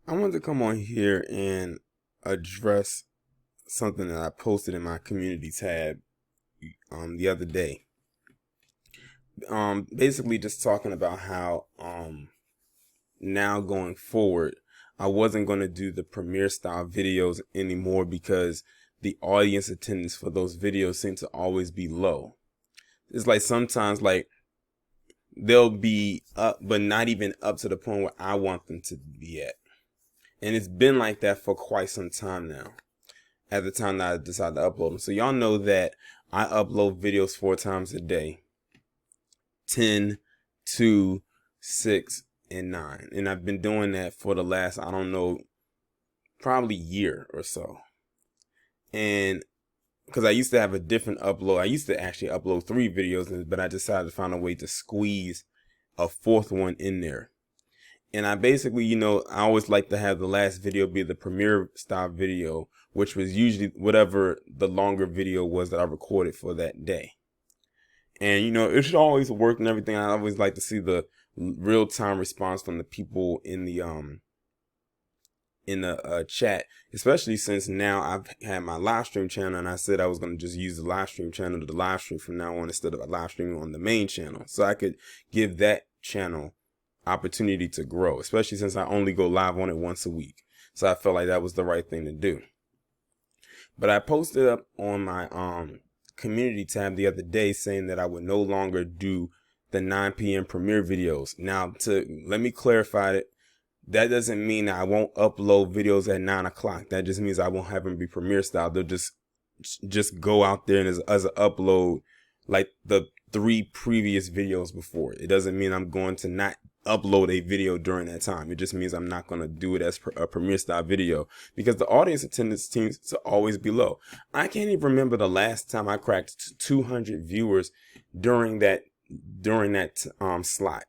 I wanted to come on here and address something that I posted in my community tab the other day. Basically just talking about how now going forward I wasn't going to do the premiere style videos anymore because the audience attendance for those videos seemed to always be low. It's like sometimes like they'll be up but not even up to the point where I want them to be at. And it's been like that for quite some time now, at the time that I decided to upload them. So y'all know that I upload videos 4 times a day: 10, 2, 6, and 9. And I've been doing that for the last, I don't know, probably year or so. And because I used to have a different upload, I used to actually upload 3 videos, but I decided to find a way to squeeze a 4th one in there. And I basically, I always like to have the last video be the premiere style video, which was usually whatever the longer video was that I recorded for that day. And, it should always work and everything. I always like to see the real time response from the people in the chat, especially since now I've had my live stream channel, and I said I was going to just use the live stream channel to live stream from now on instead of a live streaming on the main channel. So I could give that channel opportunity to grow, especially since I only go live on it once a week. So I felt like that was the right thing to do. But I posted up on my community tab the other day saying that I would no longer do the 9 p.m. premiere videos. Now, let me clarify it. That doesn't mean that I won't upload videos at 9 o'clock. That just means I won't have them be premiere style. They'll just go out there and as an upload like the 3 previous videos before. It doesn't mean I'm going to not upload a video during that time. It just means I'm not going to do it as a premiere style video because the audience attendance seems to always be low. I can't even remember the last time I cracked 200 viewers during that slot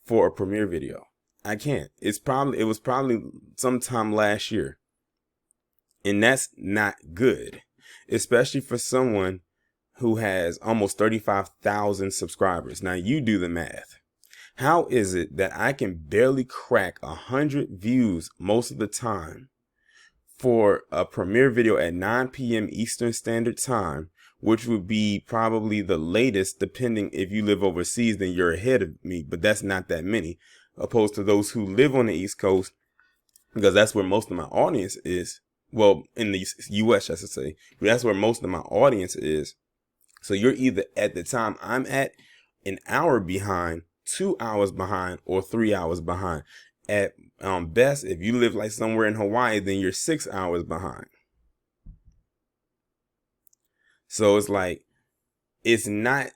for a premiere video. I can't. It was probably sometime last year. And that's not good, especially for someone who has almost 35,000 subscribers. Now you do the math. How is it that I can barely crack 100 views most of the time for a premiere video at 9 p.m. Eastern Standard Time, which would be probably the latest, depending if you live overseas, then you're ahead of me, but that's not that many, opposed to those who live on the East Coast, because that's where most of my audience is. Well, in the U.S., I should say, but that's where most of my audience is. So you're either at the time I'm at an hour behind, 2 hours behind, or 3 hours behind. At best, if you live like somewhere in Hawaii, then you're 6 hours behind. So it's like, it's not,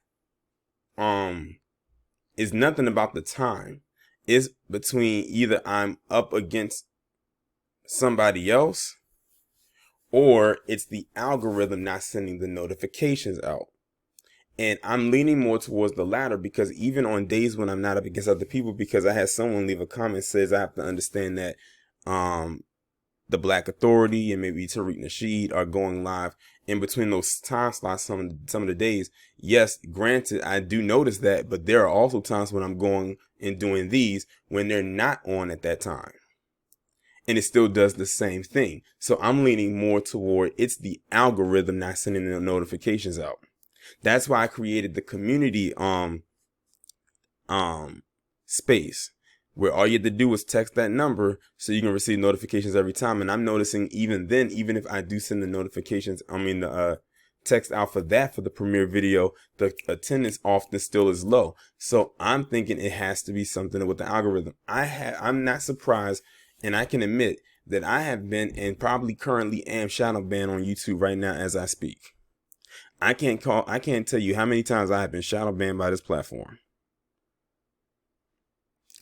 it's nothing about the time. It's between either I'm up against somebody else or it's the algorithm not sending the notifications out. And I'm leaning more towards the latter because even on days when I'm not up against other people, because I had someone leave a comment says I have to understand that the Black Authority and maybe Tariq Nasheed are going live in between those time slots some of the days. Yes, granted, I do notice that, but there are also times when I'm going and doing these when they're not on at that time. And it still does the same thing. So I'm leaning more toward it's the algorithm not sending the notifications out. That's why I created the community space where all you have to do is text that number so you can receive notifications every time. And I'm noticing even then, even if I do send the notifications, the text out for the premiere video, the attendance often still is low. So I'm thinking it has to be something with the algorithm. I'm not surprised, and I can admit that I have been and probably currently am shadow banned on YouTube right now as I speak. I can't tell you how many times I have been shadow banned by this platform.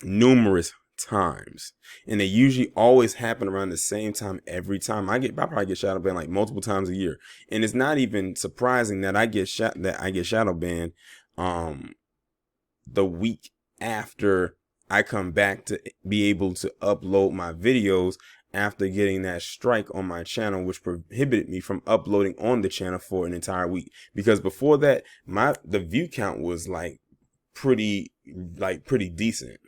Numerous times. And they usually always happen around the same time every time. I probably get shadow banned like multiple times a year. And it's not even surprising that I get shadow banned the week after I come back to be able to upload my videos after getting that strike on my channel, which prohibited me from uploading on the channel for an entire week. Because before that, the view count was pretty decent.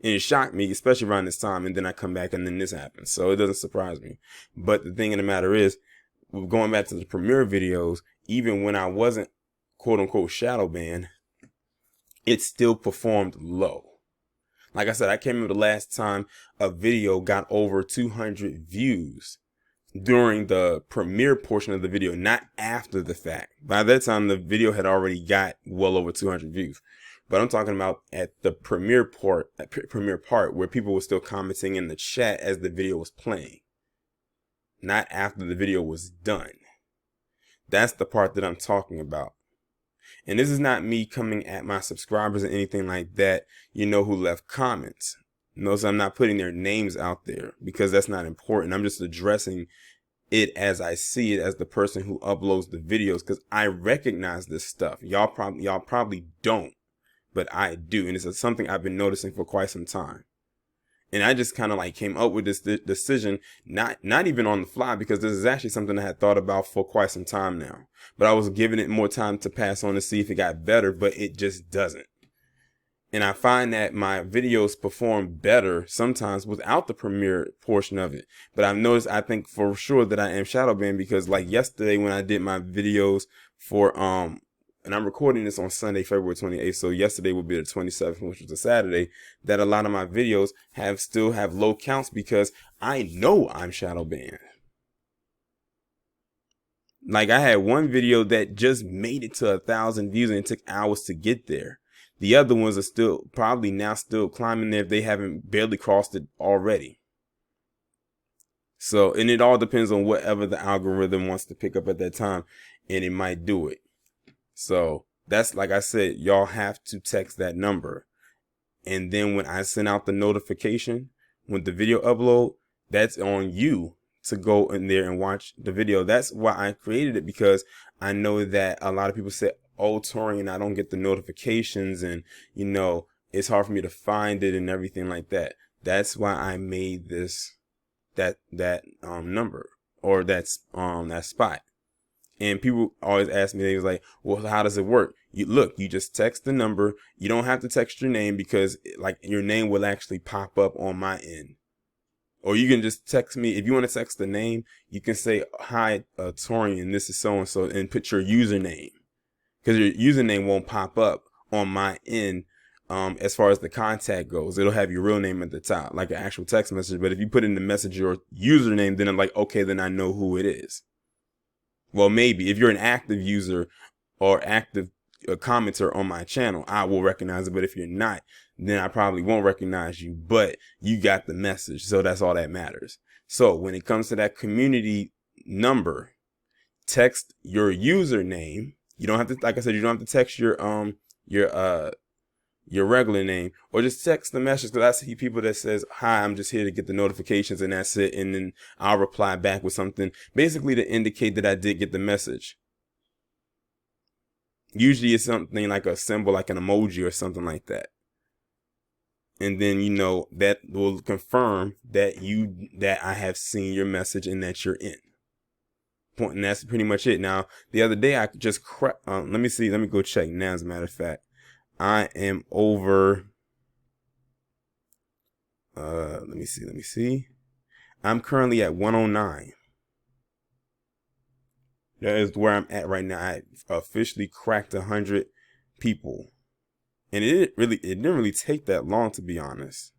And it shocked me, especially around this time. And then I come back and then this happens. So it doesn't surprise me. But the thing of the matter is, going back to the premiere videos, even when I wasn't quote unquote shadow banned, it still performed low. Like I said, I can't remember the last time a video got over 200 views during the premiere portion of the video, not after the fact. By that time, the video had already got well over 200 views. But I'm talking about at the premiere part where people were still commenting in the chat as the video was playing, not after the video was done. That's the part that I'm talking about. And this is not me coming at my subscribers or anything like that, who left comments. Notice I'm not putting their names out there because that's not important. I'm just addressing it as I see it as the person who uploads the videos, because I recognize this stuff. Y'all probably don't, but I do. And it's something I've been noticing for quite some time. And I just kind of like came up with this decision, not even on the fly, because this is actually something I had thought about for quite some time now. But I was giving it more time to pass on to see if it got better, but it just doesn't. And I find that my videos perform better sometimes without the premiere portion of it. But I've noticed, I think for sure that I am shadow banned, because like yesterday when I did my videos for, and I'm recording this on Sunday, February 28th. So yesterday would be the 27th, which was a Saturday, that a lot of my videos still have low counts because I know I'm shadow banned. Like I had one video that just made it to 1,000 views and it took hours to get there. The other ones are still probably now still climbing there if they haven't barely crossed it already. So, and it all depends on whatever the algorithm wants to pick up at that time, and it might do it. So that's, like I said, y'all have to text that number. And then when I send out the notification, when the video upload, that's on you to go in there and watch the video. That's why I created it, because I know that a lot of people say, oh, Torian, I don't get the notifications, and it's hard for me to find it and everything like that. That's why I made this that number, or that spot. And people always ask me, they was like, well, how does it work? You just text the number. You don't have to text your name, because like your name will actually pop up on my end. Or you can just text me. If you want to text the name, you can say, hi, Torian, this is so-and-so, and put your username, because your username won't pop up on my end. As far as the contact goes, it'll have your real name at the top, like an actual text message. But if you put in the message your username, then I'm like, okay, then I know who it is. Well, maybe if you're an active user or active commenter on my channel, I will recognize it. But if you're not, then I probably won't recognize you, but you got the message. So that's all that matters. So when it comes to that community number, text your username. You don't have to, like I said, you don't have to text your regular name, or just text the message. Because I see people that says, hi, I'm just here to get the notifications, and that's it. And then I'll reply back with something basically to indicate that I did get the message. Usually it's something like a symbol, like an emoji or something like that. And then, that will confirm that I have seen your message and that you're in. And that's pretty much it. Now, the other day I just let me go check now. As a matter of fact, I am over, let me see. I'm currently at 109. That is where I'm at right now. I officially cracked 100 people. And it didn't really take that long, to be honest.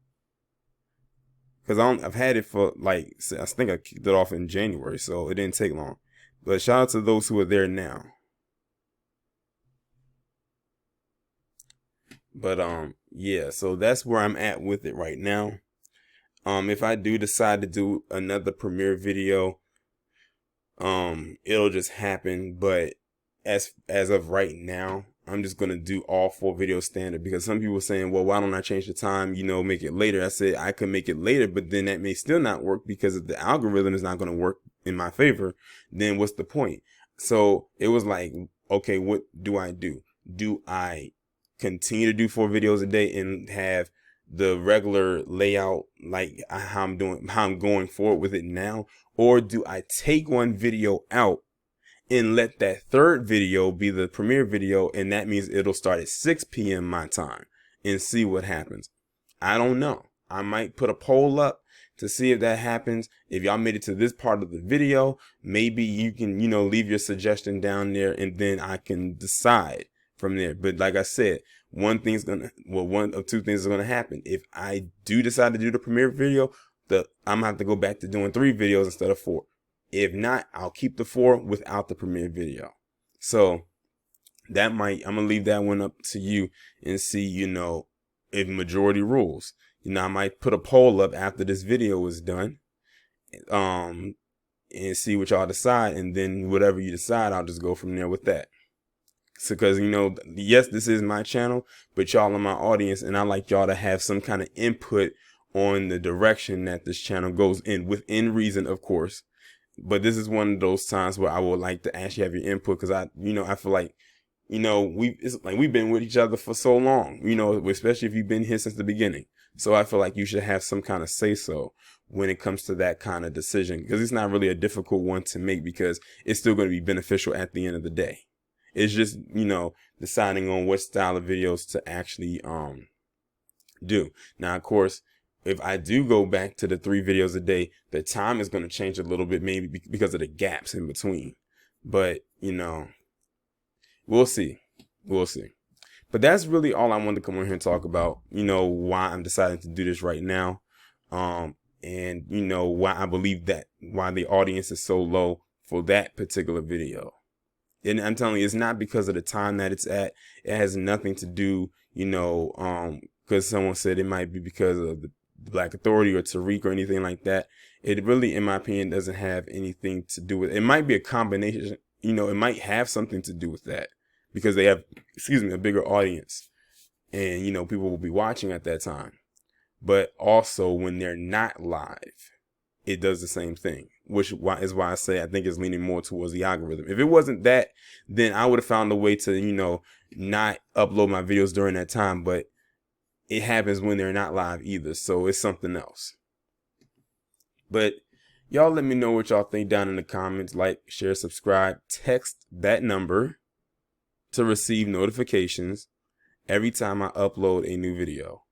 Because I've had it for I think I kicked it off in January, so it didn't take long. But shout out to those who are there now. But yeah, so that's where I'm at with it right now. If I do decide to do another premiere video, it'll just happen. But as of right now, I'm just gonna do all 4 videos standard, because some people are saying, well, why don't I change the time, make it later? I said I could make it later, but then that may still not work, because if the algorithm is not gonna work in my favor, then what's the point? So it was like, okay, what do I do? Do I continue to do 4 videos a day and have the regular layout like how I'm going forward with it now? Or do I take one video out and let that third video be the premiere video, and that means it'll start at 6 p.m. my time, and see what happens? I don't know. I might put a poll up to see if that happens. If y'all made it to this part of the video, maybe you can, leave your suggestion down there, and then I can decide from there. But like I said, one of two things is gonna happen. If I do decide to do the premiere video, I'm gonna have to go back to doing 3 videos instead of 4. If not, I'll keep the 4 without the premiere video. So I'm gonna leave that one up to you and see, if majority rules. I might put a poll up after this video is done, and see what y'all decide, and then whatever you decide, I'll just go from there with that. So, because, yes, this is my channel, but y'all are my audience, and I like y'all to have some kind of input on the direction that this channel goes in, within reason, of course. But this is one of those times where I would like to actually have your input, because I feel like, we've been with each other for so long, especially if you've been here since the beginning. So I feel like you should have some kind of say so when it comes to that kind of decision, because it's not really a difficult one to make, because it's still going to be beneficial at the end of the day. It's just, deciding on what style of videos to actually do. Now, of course, if I do go back to the 3 videos a day, the time is going to change a little bit, maybe because of the gaps in between. But, we'll see. We'll see. But that's really all I wanted to come on here and talk about, why I'm deciding to do this right now. And, why I believe why the audience is so low for that particular video. And I'm telling you, it's not because of the time that it's at. It has nothing to do, because someone said it might be because of the Black Authority or Tariq or anything like that. It really, in my opinion, doesn't have anything to do with it. It might be a combination, it might have something to do with that, because they have, a bigger audience, and, people will be watching at that time. But also when they're not live, it does the same thing, which is why I say I think it's leaning more towards the algorithm. If it wasn't that, then I would have found a way to, not upload my videos during that time, but it happens when they're not live either. So it's something else. But y'all let me know what y'all think down in the comments. Like, share, subscribe, text that number to receive notifications every time I upload a new video.